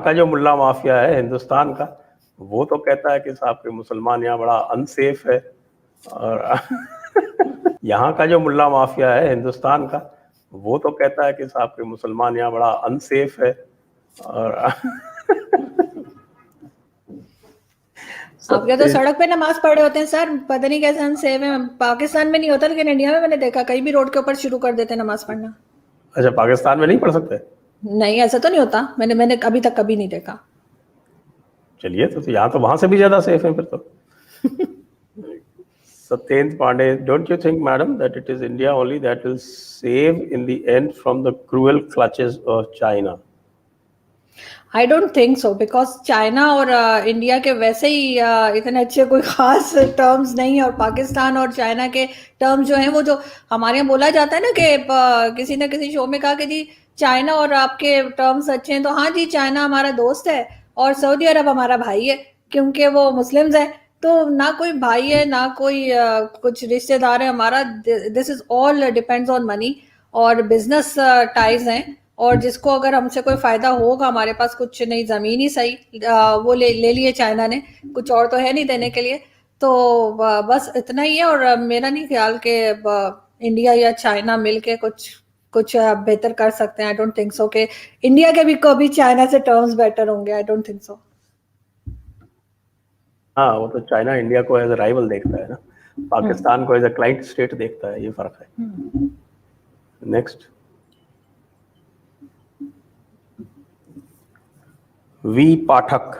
का जो मुल्ला माफिया है हिंदुस्तान का, वो तो कहता है कि साहब के मुसलमान यहाँ बड़ा अनसेफ है। और यहाँ का जो मुल्ला माफिया है हिंदुस्तान का, वो तो कहता है कि साहब के मुसलमान यहाँ बड़ा अनसेफ है। और आपके तो सड़क पे नमाज पढ़े होते हैं सर, पता नहीं कैसे अनसेफ है। पाकिस्तान में नहीं होता, लेकिन इंडिया में मैंने देखा कहीं भी रोड के ऊपर शुरू कर देते नमाज पढ़ना। अच्छा, पाकिस्तान में नहीं पढ़ सकते? नहीं, ऐसा तो नहीं होता। मैंने अभी तक कभी नहीं देखा। चलिए, तो यहाँ तो वहां से भी ज्यादा सेफ है फिर तो। Satyendra Pandey, don't you think, madam, that it is India only that will save in the end from the cruel clutches of China? I don't think so, because China और इंडिया के वैसे ही इतने अच्छे कोई खास टर्म्स नहीं है, और पाकिस्तान और चाइना के टर्म्स जो हैं वो जो हमारे यहाँ बोला जाता है ना कि किसी न किसी शो में कहा कि जी चाइना और आपके टर्म्स अच्छे हैं, तो हाँ जी चाइना हमारा दोस्त है और सऊदी अरब हमारा भाई है, क्योंकि वो मुस्लिम्स है। तो ना कोई भाई है ना कोई कुछ रिश्तेदार है हमारा। This is all depends on money और बिजनेस टाइज हैं, और जिसको अगर हमसे कोई फायदा होगा, हमारे पास कुछ नहीं, जमीन ही सही वो ले लिए चाइना ने, कुछ और तो है नहीं देने के लिए। तो बस इतना ही है। और मेरा नहीं ख्याल कि इंडिया या चाइना मिलके कुछ बेहतर कर सकते हैं। आई डोंट थिंक सो कि इंडिया के भी कभी चाइना से टर्म्स बेटर होंगे। I don't think so. हाँ, वो तो चाइना इंडिया को एज ए राइवल देखता है ना, पाकिस्तान को एज ए क्लाइंट स्टेट देखता है, ये फर्क है। नेक्स्ट, वी पाठक,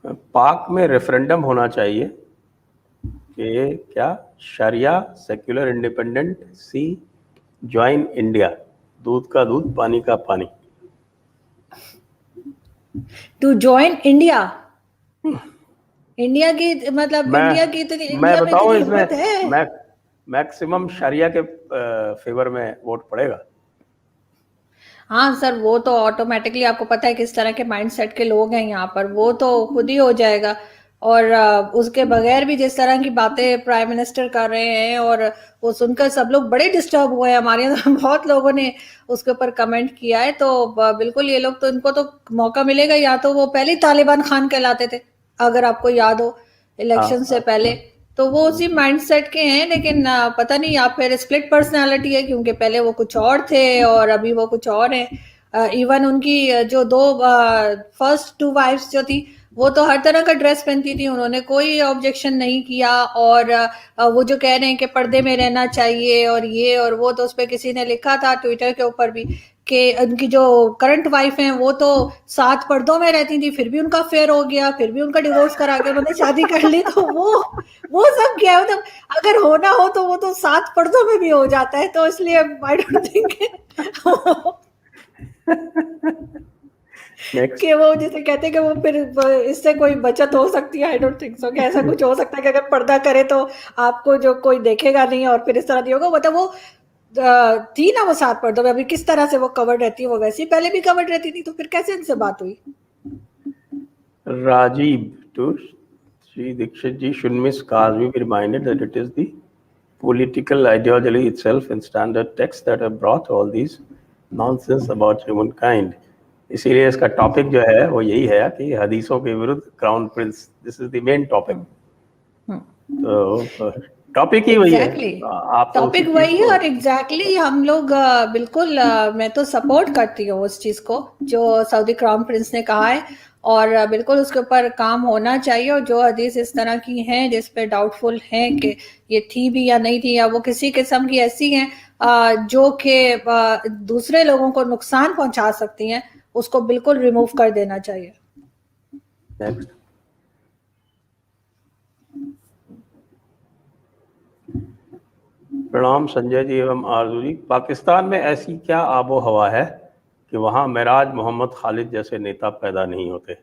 पाक में रेफरेंडम होना चाहिए कि क्या शरिया secular independent C join India, दूध का दूध पानी का पानी। टू ज्वाइन इंडिया, इंडिया की मतलब इंडिया की तो मैं बताऊं, इसमें मैक्सिमम शरिया के फेवर में वोट पड़ेगा। हाँ सर, वो तो ऑटोमेटिकली आपको पता है किस तरह के माइंडसेट के लोग हैं यहाँ पर, वो तो खुद ही हो जाएगा। और उसके बगैर भी जिस तरह की बातें प्राइम मिनिस्टर कर रहे हैं, और वो सुनकर सब लोग बड़े डिस्टर्ब हुए हैं। हमारे यहाँ बहुत लोगों ने उसके ऊपर कमेंट किया है। तो बिल्कुल ये लोग तो, इनको तो मौका मिलेगा। या तो वो पहले ही तालिबान खान कहलाते थे, अगर आपको याद हो इलेक्शन से पहले, तो वो उसी माइंडसेट के हैं। लेकिन पता नहीं, या फिर स्प्लिट पर्सनालिटी है, क्योंकि पहले वो कुछ और थे और अभी वो कुछ और हैं। इवन उनकी जो दो फर्स्ट टू वाइफ्स जो थी, वो तो हर तरह का ड्रेस पहनती थी, उन्होंने कोई ऑब्जेक्शन नहीं किया। और वो जो कह रहे हैं कि पर्दे में रहना चाहिए और ये और वो, तो उस पर किसी ने लिखा था ट्विटर के ऊपर भी कि उनकी जो करंट वाइफ हैं वो तो 7 पर्दों में रहती थी, फिर भी उनका अफेयर हो गया, फिर भी उनका डिवोर्स करा के उन्होंने शादी कर ली। तो वो सब क्या है, मतलब अगर होना हो तो वो तो 7 पर्दों में भी हो जाता है। तो इसलिए आई डोंट थिंक कि वो जिसे कहते हैं कि वो फिर इससे कोई बचत हो सकती है। आई डोंट थिंक सो कि ऐसा कुछ हो सकता है कि अगर पर्दा करे तो आपको जो कोई देखेगा नहीं और फिर इस तरह नहीं होगा। मतलब वो थी ना वो 7 पर्दों में, अभी किस तरह से वो कवर्ड रहती है, वो वैसे ही पहले भी कवर्ड रहती थी, तो फिर कैसे इनसे बात हुई? Rajiv to Sri Dikshit ji, should Miss Kazmi be reminded that it is the political ideology itself and standard texts that have brought all these nonsense about humankind. इसीलिए इसका टॉपिक जो है वो यही है कि हदीसों के विरुद्ध crown Prince, this is the main topic. तो टॉपिक ही वही है, टॉपिक वही है। और एग्जैक्टली हम लोग बिल्कुल मैं तो सपोर्ट करती हूँ उस चीज को जो सऊदी क्राउन प्रिंस ने कहा है, और बिल्कुल उसके ऊपर काम होना चाहिए। और जो हदीस इस तरह की हैं जिस पे डाउटफुल हैं कि ये थी भी या नहीं थी, या वो किसी किस्म की ऐसी हैं जो कि दूसरे लोगों को नुकसान पहुंचा सकती हैं, उसको बिल्कुल रिमूव कर देना चाहिए। प्रणाम संजय जी एवं आरजू जी। पाकिस्तान में ऐसी क्या आबो हवा है कि वहां मेराज मोहम्मद खालिद जैसे नेता पैदा नहीं होते?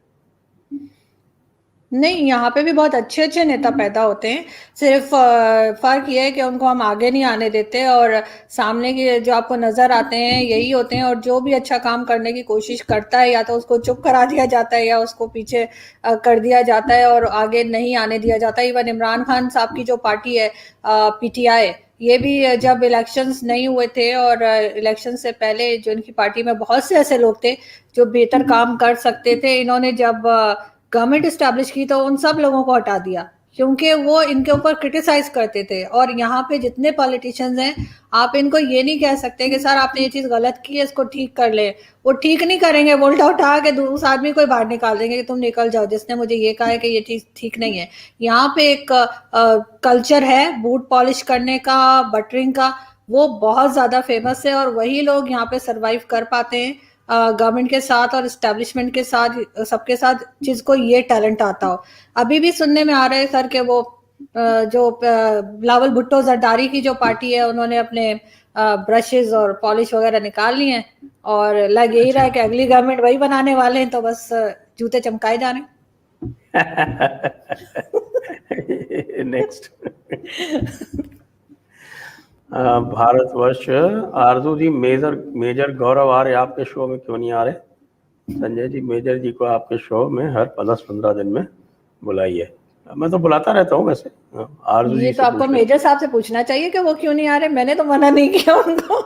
नहीं, यहाँ पे भी बहुत अच्छे अच्छे नेता पैदा होते हैं। सिर्फ फर्क ये है कि उनको हम आगे नहीं आने देते, और सामने के जो आपको नजर आते हैं यही होते हैं। और जो भी अच्छा काम करने की कोशिश करता है, या तो उसको चुप करा दिया जाता है या उसको पीछे कर दिया जाता है और आगे नहीं आने दिया जाता। इवन इमरान खान साहब की जो पार्टी है PTI, ये भी जब इलेक्शंस नहीं हुए थे और इलेक्शन से पहले जो इनकी पार्टी में बहुत से ऐसे लोग थे जो बेहतर काम कर सकते थे, इन्होंने जब गवर्नमेंट इस्टेब्लिश की तो उन सब लोगों को हटा दिया क्योंकि वो इनके ऊपर क्रिटिसाइज करते थे। और यहाँ पे जितने पॉलिटिशियंस हैं, आप इनको ये नहीं कह सकते कि सर आपने ये चीज गलत की है, इसको ठीक कर ले। वो ठीक नहीं करेंगे, वो उल्टा उठा के उस आदमी को बाहर निकाल देंगे कि तुम निकल जाओ जिसने मुझे ये कहा है कि ये चीज ठीक नहीं है। यहाँ पे एक कल्चर है बूट पॉलिश करने का, बटरिंग का, वो बहुत ज्यादा फेमस है और वही लोग यहाँ पे सरवाइव कर पाते हैं गवर्नमेंट के साथ और एस्टेब्लिशमेंट के साथ, सबके साथ, जिसको ये टैलेंट आता हो। अभी भी सुनने में आ रहा है सर कि वो जो बिलावल भुट्टो जरदारी की जो पार्टी है, उन्होंने अपने ब्रशेस और पॉलिश वगैरह निकाल लिए हैं और लग यही रहा है कि अगली गवर्नमेंट वही बनाने वाले हैं, तो बस जूते चमकाए जा रहे हैं। नेक्स्ट भारतवर्ष। आरजू जी, मेजर गौरव आ रहे आपके शो में, क्यों नहीं आ रहे? संजय जी, मेजर जी को आपके शो में हर 10-15 दिन में बुलाइए। मैं तो बुलाता रहता हूँ वैसे। आरजू ये जी तो आपको मेजर साहब से पूछना चाहिए कि वो क्यों नहीं आ रहे। मैंने तो मना नहीं किया उनको।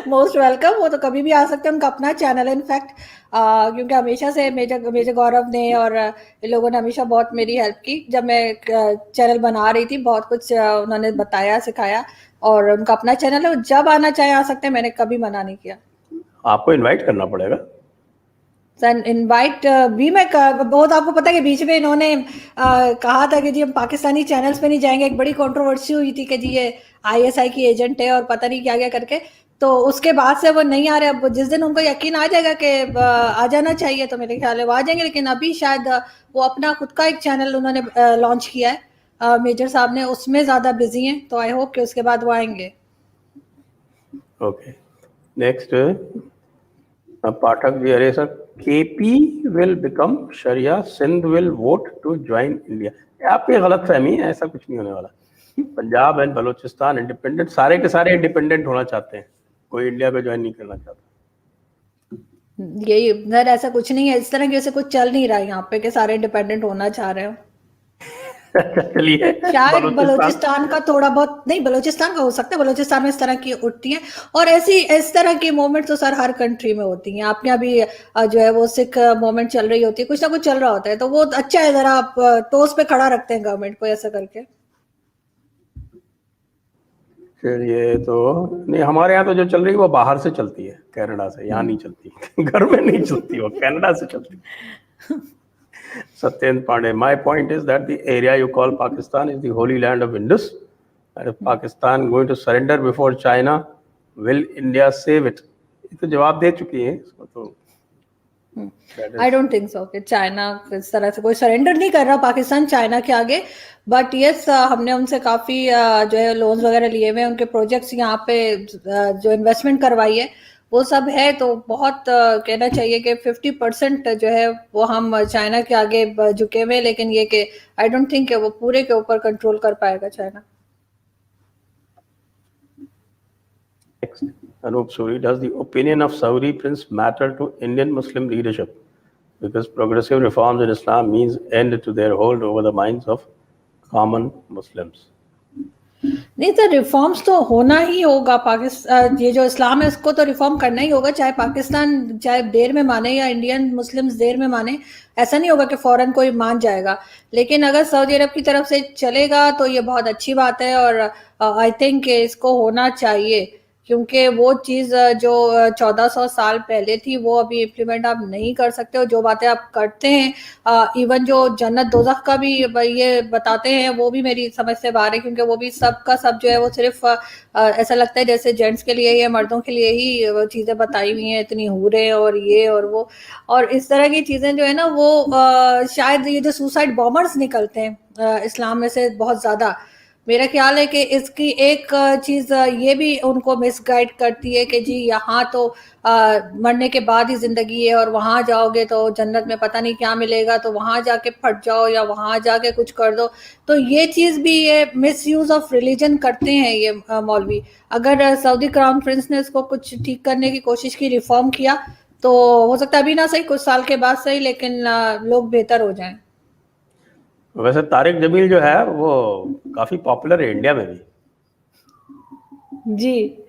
मोस्ट वेलकम, वो तो कभी भी आ सकते हैं, उनका अपना चैनल है इनफैक्ट। क्योंकि हमेशा से मेजर गौरव ने और इन लोगों ने हमेशा बहुत मेरी हेल्प की। जब मैं चैनल बना रही थी, बहुत कुछ उन्होंने बताया, सिखाया, और उनका अपना चैनल है, जब आना चाहे आ सकते हैं, मैंने कभी मना नहीं किया। आपको इनवाइट करना पड़ेगा सर। इनवाइट भी मैं बहुत, आपको पता है कि बीच में इन्होंने कहा था कि जी हम पाकिस्तानी चैनल्स पे नहीं जाएंगे। एक बड़ी कंट्रोवर्सी हुई थी कि जी ये आईएसआई की एजेंट है और पता नहीं क्या क्या करके। तो उसके बाद से वो नहीं आ रहे। अब जिस दिन उनको यकीन आ जाएगा कि आ जाना चाहिए तो मेरे ख्याल है वो आ जाएंगे। लेकिन अभी शायद वो अपना खुद का एक चैनल उन्होंने लॉन्च किया है मेजर साहब ने, उसमें ज्यादा बिजी हैं। तो आई होप कि उसके बाद वो आएंगे। Okay, next Pathak ji. अरे sir, KP will become sharia, Sindh will vote to join India. आपकी गलत फहमी है, ऐसा कुछ नहीं होने वाला। पंजाब एंड बलूचिस्तान इंडिपेंडेंट, सारे के सारे इंडिपेंडेंट होना चाहते हैं, कोई इंडिया पे ज्वाइन नहीं करना चाहता। यही सर, ऐसा कुछ नहीं है, इस तरह की वैसे कुछ चल नहीं रहा है यहाँ पे कि सारे इंडिपेंडेंट होना चाह रहे हो। चलिए, शायद बलूचिस्तान का थोड़ा बहुत, नहीं बलूचिस्तान का हो सकता है, बलूचिस्तान में इस तरह की उठती हैं। और ऐसी इस तरह की मूवमेंट तो सर हर कंट्री में होती हैं। आपके यहाँ भी जो है वो सिख मूवमेंट चल रही होती है, कुछ ना कुछ चल रहा होता है। तो वो अच्छा है, जरा आप टोस पे खड़ा रखते हैं गवर्नमेंट को ऐसा करके। चलिए, तो नहीं, हमारे यहाँ तो जो चल रही है वो बाहर से चलती है, कनाडा से। यहाँ नहीं चलती, घर में नहीं चलती, वो कनाडा से चलती है। Satyendra Pandey, my point is that the area you call Pakistan is the holy land of Indus. And if Pakistan going to surrender before China, will India save it? ये तो जवाब दे चुकी है इसको तो। आई डोंट थिंक सो कि China इस तरह से कोई सरेंडर नहीं कर रहा पाकिस्तान चाइना के आगे। बट यस, हमने उनसे काफी जो है लोन्स वगैरह लिए हुए हैं, उनके प्रोजेक्ट्स यहाँ पे जो इन्वेस्टमेंट करवाई है वो सब है। तो बहुत कहना चाहिए कि 50% जो है वो हम चाइना के आगे झुके हुए। लेकिन ये कि आई डोंट थिंक वो पूरे के ऊपर कंट्रोल कर पाएगा China. Anup Suri, does the opinion of Saudi prince matter to Indian Muslim leadership? Because progressive reforms in Islam means end to their hold over the minds of common Muslims. नहीं sir, reforms तो होना ही होगा। पाकिस्तान, ये जो इस्लाम है इसको तो reform करना ही होगा, चाहे पाकिस्तान चाहे देर में माने या इंडियन मुस्लिम्स देर में माने। ऐसा नहीं होगा कि फौरन कोई मान जाएगा। लेकिन अगर सऊदी अरब की तरफ से चलेगा तो ये बहुत अच्छी बात है और आई थिंक इसको होना चाहिए। क्योंकि वो चीज़ जो 1400 साल पहले थी वो अभी इम्प्लीमेंट आप नहीं कर सकते हो। जो बातें आप करते हैं, इवन जो जन्नत दोज़ख का भी ये बताते हैं, वो भी मेरी समझ से बाहर है। क्योंकि वो भी सब का सब जो है वो सिर्फ ऐसा लगता है जैसे जेंट्स के लिए या मर्दों के लिए ही वो चीज़ें बताई हुई हैं, इतनी हूरें और ये और वो और इस तरह की चीज़ें जो है ना वो शायद ये जो सुसाइड बॉम्बर्स निकलते हैं इस्लाम में से बहुत ज़्यादा, मेरा ख्याल है कि इसकी एक चीज ये भी उनको मिसगाइड करती है कि जी यहाँ तो मरने के बाद ही जिंदगी है और वहां जाओगे तो जन्नत में पता नहीं क्या मिलेगा, तो वहां जाके फट जाओ या वहां जाके कुछ कर दो। तो ये चीज भी, ये मिस यूज ऑफ रिलीजन करते हैं ये मौलवी। अगर सऊदी क्राउन प्रिंस ने इसको कुछ ठीक करने की कोशिश की, रिफॉर्म किया, तो हो सकता है अभी ना सही, कुछ साल के बाद सही, लेकिन लोग बेहतर हो जाएं। वैसे तारिक जमील जो है वो काफी पॉपुलर है इंडिया में भी। जी।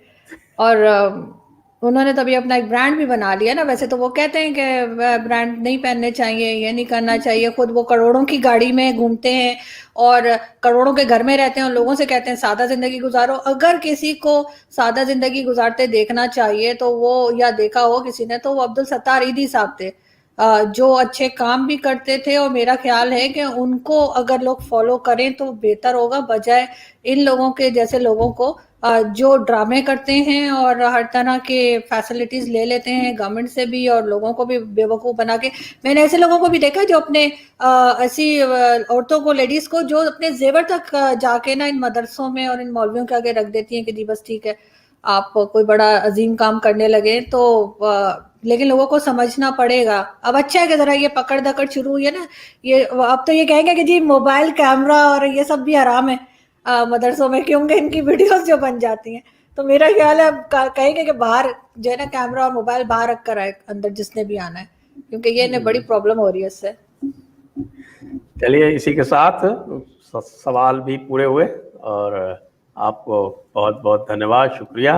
और उन्होंने तो अभी अपना एक ब्रांड भी बना लिया ना। वैसे तो वो कहते हैं कि ब्रांड नहीं पहनने चाहिए, ये नहीं करना चाहिए। खुद वो करोड़ों की गाड़ी में घूमते हैं और करोड़ों के घर में रहते हैं और लोगों से कहते हैं सादा जिंदगी गुजारो। अगर किसी को सादा जिंदगी गुजारते देखना चाहिए तो वो, या देखा हो किसी ने, तो वो अब्दुल सत्तार ईदी साहब थे, जो अच्छे काम भी करते थे। और मेरा ख्याल है कि उनको अगर लोग फॉलो करें तो बेहतर होगा, बजाय इन लोगों के जैसे लोगों को जो ड्रामे करते हैं और हर तरह के फैसिलिटीज ले लेते हैं गवर्नमेंट से भी और लोगों को भी बेवकूफ बना के। मैंने ऐसे लोगों को भी देखा जो अपने ऐसी औरतों को, लेडीज को, जो अपने जेवर तक जाके ना इन मदरसों में और इन मौलवियों के आगे रख देती हैं कि जी बस ठीक है, आप कोई बड़ा अजीम काम करने लगे। तो लेकिन लोगों को समझना पड़ेगा। अब अच्छा है कि जरा ये पकड़ दकड़ शुरू हुई है ना, ये अब तो ये कहेंगे कि जी मोबाइल कैमरा और ये सब भी हराम है मदरसों में, क्योंकि इनकी वीडियोस जो बन जाती हैं। तो मेरा ख्याल है अब कहेंगे कि बाहर जो है ना कैमरा और मोबाइल बाहर रख कर आए अंदर जिसने भी आना है, क्योंकि ये इन्हें बड़ी प्रॉब्लम हो रही है इससे। चलिए, इसी के साथ सवाल भी पूरे हुए और आपको बहुत बहुत धन्यवाद, शुक्रिया।